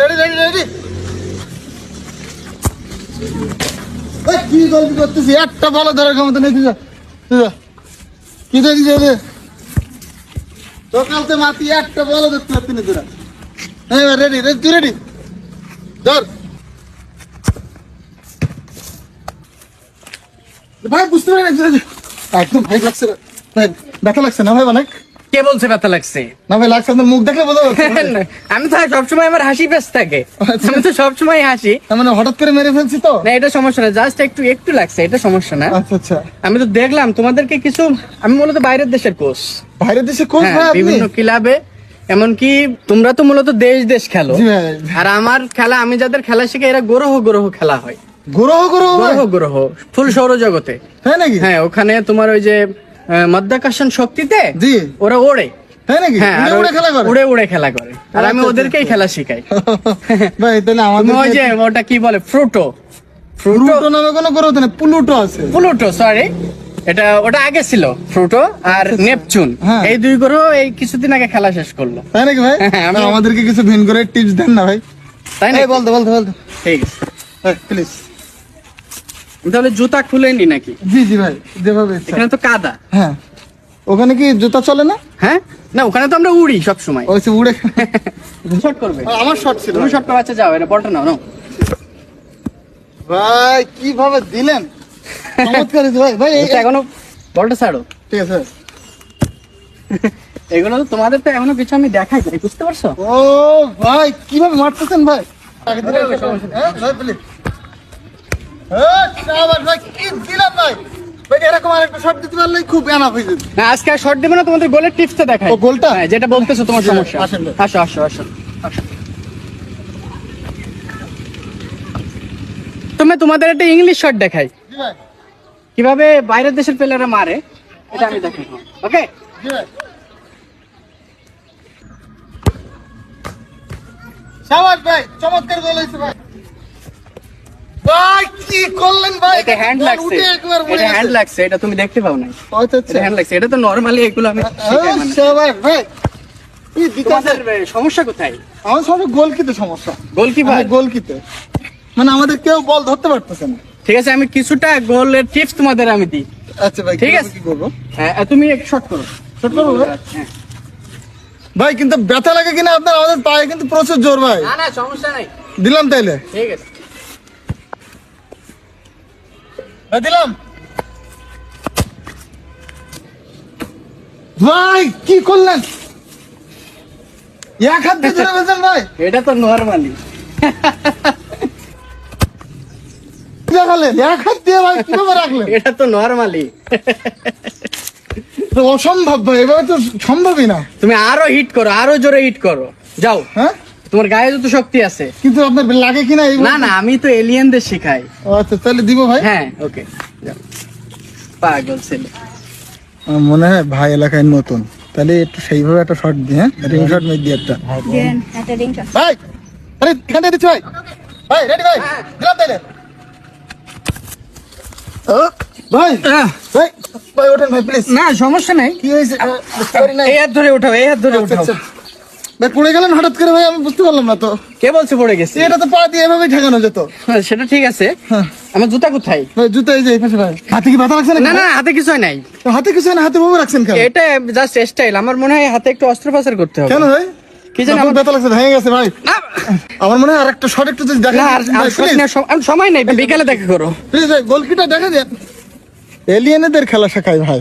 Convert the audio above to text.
Ready ready ready. কি গল্প করতেছি, একটা বলা ধরার ক্ষমতা নেই। কি দেখি যে সকালতে মাতি একটা বলা ধরতে পারতি না তোরা। হ্যাঁ রেডি রেডি, তুই রেডি ধর ভাই। বুঝতে পারি না একদম ভাই লাগছে ভাই, ব্যথা লাগছে না ভাই অনেক? কে বলছে ব্যথা লাগছে? না ভাই লাগছে, আপনার মুখ দেখলে বোঝা যাচ্ছে। আমি তো সবসময় আমার হাসি পেস থাকে, আমি তো সবসময় হাসি। মানে হঠাৎ করে মেরে ফেলছি তো? না এটা সমস্যা না, জাস্ট একটু একটু লাগছে, এটা সমস্যা না। আচ্ছা আচ্ছা। আমি তো দেখলাম তোমাদেরকে কিছু, আমি মূলত বাইরের দেশের কোচ। বাইরের দেশে কোচ ভাই আপনি? বিভিন্ন ক্লাবে, এমনকি তোমরা তো মূলত দেশ দেশ খেলো, জি ভাই। আর আমার খেলা, আমি যাদের খেলা শিখে এরা গ্রহ গ্রহ খেলা হয়। গ্রহ গ্রহ গ্রহ গ্রহ ফুল সৌরজগতে। হ্যাঁ নাকি? হ্যাঁ, ওখানে তোমার ওই যে মাধ্যাকর্ষণ শক্তিতে জি ওরা ওড়ে। হ্যাঁ নাকি? হ্যাঁ, আর উড়ে খেলা করে? উড়ে উড়ে খেলা করে, আর আমি ওদেরকেই খেলা শিখাই। ভাই তাহলে আমাদের ওই যে ওটা কি বলে, ফ্রুটো। প্লুটো নামে কোনো গ্রহ নেই, প্লুটো আছে। প্লুটো, সরি, এটা ওটা আগে ছিল ফ্রুটো আর নেপচুন। হ্যাঁ। এই দুই গ্রহ এই কিছুদিন আগে খেলা শেষ করলো। তাই নাকি ভাই? হ্যাঁ, না, আমাদেরকে কিছু ভিন করে টিপস দেন না ভাই। তাই না? এই বলতে বলতে বলতে ঠিক আছে, প্লিজ। তাহলে জুতা খুলে নি নাকি? জি জি ভাই, যেভাবে ইচ্ছা। এখানে তো কাদা। হ্যাঁ, ওখানে কি জুতা চলে না? হ্যাঁ, না ওখানে তো আমরা উড়ি সব সময়। ওই সে উড়ে শর্ট করবে? আমার শর্ট ছিল। তুমি শর্ট বাচ্চা যাও, এটা বলটা নাও নাও। ভাই কিভাবে দিলেন, চমৎকার হয়েছে ভাই। ভাই এটা এখনো বলটা ছাড়ো। ঠিক আছে। এগুলো তো তোমাদের তো এখনো কিছু আমি দেখাই নাই, বুঝতে পারছো? ও ভাই কিভাবে মারতেছেন ভাই? আগে দিলে হ্যাঁ ভাই প্লিজ। হ্যাঁ শাবাশ ভাই, কি দিলেন ভাই। ভাই এরকম আরেকটা শট দিতে পারলেই খুব এনাফ হয়ে যেত। না আজকে আর শর্ট দেবে না, তোমাদের গোলের টিপসটা দেখাই। ও গোলটা? হ্যাঁ, যেটা বলতেছো তোমার সমস্যা। আসেন ভাই। আসো আসো আসো আসো। তোমাদের একটা ইংলিশ শট দেখাই, জি ভাই কিভাবে বাইরের দেশের প্লেয়াররা মারে, এটা আমি দেখাই। ওকে, জি ভাই। শাবাশ ভাই, চমৎকার গোল হয়েছে ভাই। ভাই কি করলেন ভাই? এটা হ্যান্ড লাগছে, উঠে একবার পড়ে এটা হ্যান্ড গেছে। লাগছে, এটা তুমি দেখতে পাও নাই। আচ্ছা আচ্ছা। এটা হ্যান্ড লাগছে, এটা তো নরমালি এগুলো আমি শিখাই মানে। শাবাশ ভাই। এই দিতে তোমাদের সমস্যা কোথায়? আমার সব গোলকিতে সমস্যা। গোলকিপার? গোলকিতে মানে আমাদের কেউ বল ধরতে পারতেছে না। ঠিক আছে, আমি কিছুটা গোলের টিপস তোমাদের আমি দিই। আচ্ছা ভাই, ঠিক ঠিক আছে। আছে, কি করবো? হ্যাঁ, তুমি এক শট করো। শট করবো ভাই? হ্যাঁ। ভাই কিন্তু ব্যথা লাগে কিনা আপনার? আমাদের পায়ে কিন্তু প্রচুর জোর ভাই। না না সমস্যা নাই, দিলাম তাইলে ঠিক আছে। ভাই, দিলাম ভাই। কি করলেন? এক হাত দিয়ে ধরে ফেলছেন ভাই। এটা তো নরমালি দেখালেন এক হাত দিয়ে ভাই, কিভাবে রাখলেন? এটা তো নরমালি তো অসম্ভব ভাই, এভাবে তো সম্ভবই না। তুমি আরো হিট করো, আরো জোরে হিট করো, যাও। হ্যাঁ, তোমার গায়ে যত শক্তি আছে। কিন্তু আপনার লাগে কিনা এই না না, আমি তো এলিয়েনদের শিখাই। আচ্ছা তাহলে দিব ভাই। হ্যাঁ ওকে, যাও। পাগল ছেলে। আমার মনে হয় ভাই এলাকায় নতুন, তাহলে একটু সেইভাবে একটা শট দিই। হ্যাঁ, রিং শট মেরে দিই একটা। দেন একটা রিং শট। ভাই আরে এখান থেকে দিচ্ছি ভাই। ভাই রেডি ভাই, দিলাম তাইলে। ভাই ভাই ভাই ওঠেন ভাই প্লিজ। না সমস্যা নাই, কি হয়েছে? এই হাত ধরে উঠাও, এই হাত ধরে আচ্ছা, উঠাও। আচ্ছা। ভাই পড়ে গেলেন হঠাৎ করে ভাই, আমি বুঝতে পারলাম না তো। কে বলছে পড়ে গেছে? এটা তো পা দিয়ে এভাবেই ঠেকানো যেত। সেটা ঠিক আছে, হ্যাঁ। আমার জুতা কোথায়? ভাই জুতো এই যে এই পাশে ভাই। হাতে কি ব্যথা লাগছে না না, হাতে কিছু হয় নাই। হাতে কিছু না, হাতে ভাবে রাখছেন কেন? এটা জাস্ট স্টাইল। আমার মনে হয় হাতে একটু অস্ত্রোপচার করতে হবে। কেন ভাই? কি জানি আমার ব্যথা লাগছে, ভেঙে গেছে ভাই। না আমার মনে হয় আরেকটা শট একটু যদি দেখেন না, আর শট নেওয়ার সময় নেই, বিকালে দেখা করো। প্লিজ ভাই, গোলকিটা দেখা দেন। এলিয়েনেদের খেলা শেখায় ভাই।